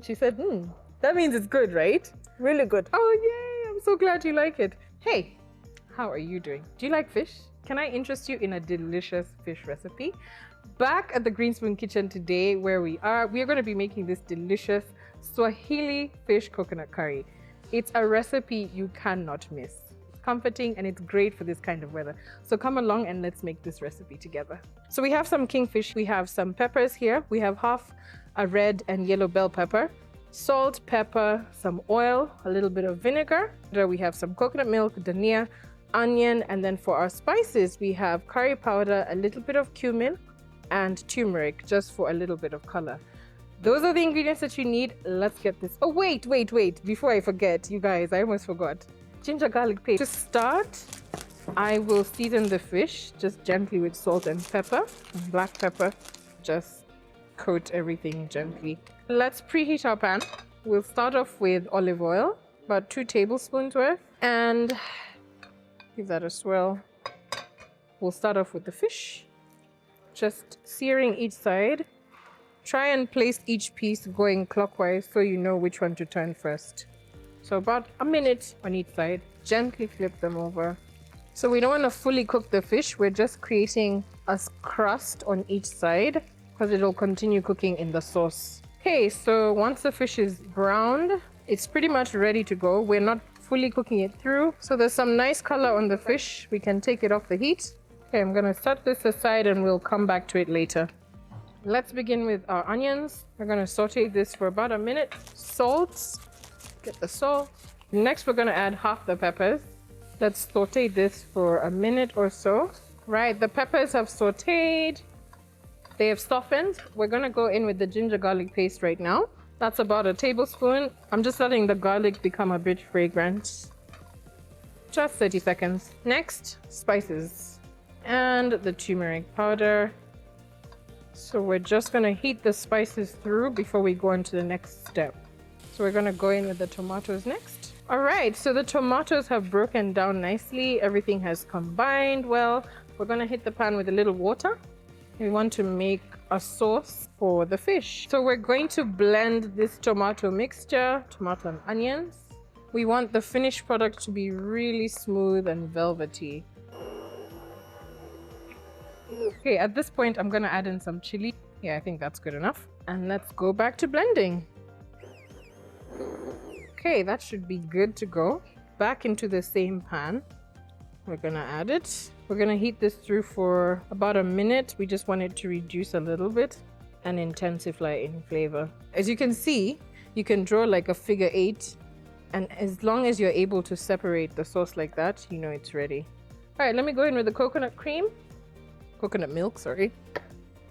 She said, that means it's good, right? Really good. Oh, yay. I'm so glad you like it. Hey, how are you doing? Do you like fish? Can I interest you in a delicious fish recipe? Back at the Greenspoon kitchen today where we are going to be making this delicious Swahili fish coconut curry. It's a recipe you cannot miss. It's comforting and it's great for this kind of weather. So come along and let's make this recipe together. So we have some kingfish. We have some peppers here. We have half a red and yellow bell pepper, salt, pepper, some oil, a little bit of vinegar. There we have some coconut milk, dhania, onion, and then for our spices, we have curry powder, a little bit of cumin, and turmeric, just for a little bit of color. Those are the ingredients that you need. Let's get this. Oh, wait. Before I forget, you guys, I almost forgot. Ginger garlic paste. To start, I will season the fish just gently with salt and pepper, and black pepper. Just coat everything gently. Let's preheat our pan. We'll start off with olive oil, about 2 tablespoons worth, and give that a swirl. We'll start off with the fish, just searing each side. Try and place each piece going clockwise so you know which one to turn first. So about a minute on each side. Gently flip them over. So we don't want to fully cook the fish. We're just creating a crust on each side because it'll continue cooking in the sauce. Okay, so once the fish is browned, it's pretty much ready to go. We're not fully cooking it through. So there's some nice color on the fish. We can take it off the heat. Okay, I'm gonna set this aside and we'll come back to it later. Let's begin with our onions. We're gonna saute this for about a minute. Salt, get the salt. Next, we're gonna add half the peppers. Let's saute this for a minute or so. Right, the peppers have sauteed. They have softened. We're gonna go in with the ginger garlic paste right now. That's about a tablespoon. I'm just letting the garlic become a bit fragrant. Just 30 seconds. Next, spices and the turmeric powder. So we're just gonna heat the spices through before we go on to the next step. So we're gonna go in with the tomatoes next. All right, so the tomatoes have broken down nicely. Everything has combined well. We're gonna hit the pan with a little water. We want to make a sauce for the fish. So we're going to blend this tomato mixture, tomato and onions. We want the finished product to be really smooth and velvety. Okay, at this point, I'm gonna add in some chili. Yeah, I think that's good enough. And let's go back to blending. Okay, that should be good to go. Back into the same pan. We're gonna add it. We're gonna heat this through for about a minute. We just want it to reduce a little bit and intensify in flavor. As you can see, you can draw like a figure 8. And as long as you're able to separate the sauce like that, you know it's ready. All right, let me go in with the coconut milk, sorry.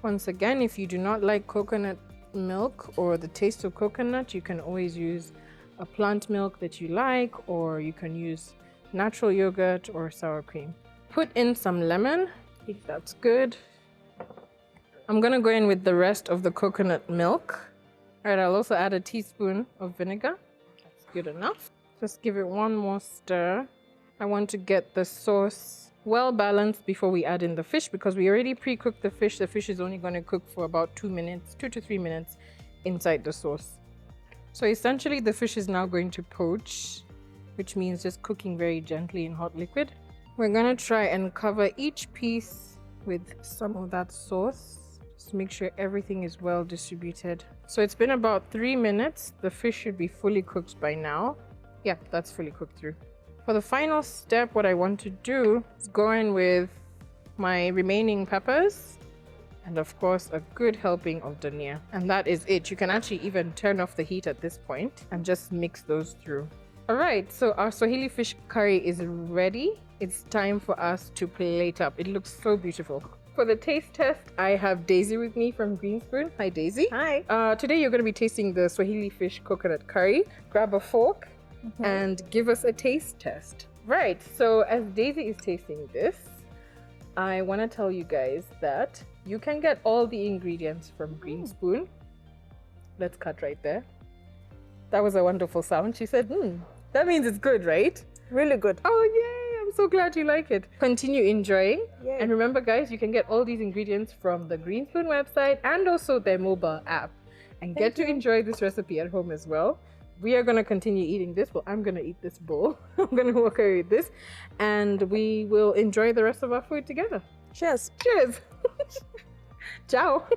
Once again, if you do not like coconut milk or the taste of coconut, you can always use a plant milk that you like, or you can use natural yogurt or sour cream. Put in some lemon, if that's good. I'm gonna go in with the rest of the coconut milk. All right, I'll also add a teaspoon of vinegar. That's good enough. Just give it one more stir. I want to get the sauce well balanced before we add in the fish because we already pre-cooked the fish. The fish is only going to cook for about 2 to 3 minutes inside the sauce. So essentially the fish is now going to poach, which means just cooking very gently in hot liquid. We're going to try and cover each piece with some of that sauce. Just make sure everything is well distributed. So it's been about 3 minutes. The fish should be fully cooked by now. Yeah, that's fully cooked through. For the final step, what I want to do is go in with my remaining peppers and of course a good helping of dhania. And that is it. You can actually even turn off the heat at this point and just mix those through. All right, so our Swahili fish curry is ready. It's time for us to plate up. It looks so beautiful. For the taste test, I have Daisy with me from Greenspoon. Hi, Daisy. Hi. Today you're going to be tasting the Swahili fish coconut curry. Grab a fork and give us a taste test. Right, so as Daisy is tasting this, I want to tell you guys that you can get all the ingredients from Greenspoon. Let's cut right there. That was a wonderful sound. She said, that means it's good, right? Really good. Oh, yay. I'm so glad you like it. Continue enjoying. Yay. And remember, guys, you can get all these ingredients from the Greenspoon website and also their mobile app. and get to enjoy this recipe at home as well. We are going to continue eating this. Well, I'm going to eat this bowl. I'm going to walk away with this, and we will enjoy the rest of our food together. Cheers. Cheers. Ciao.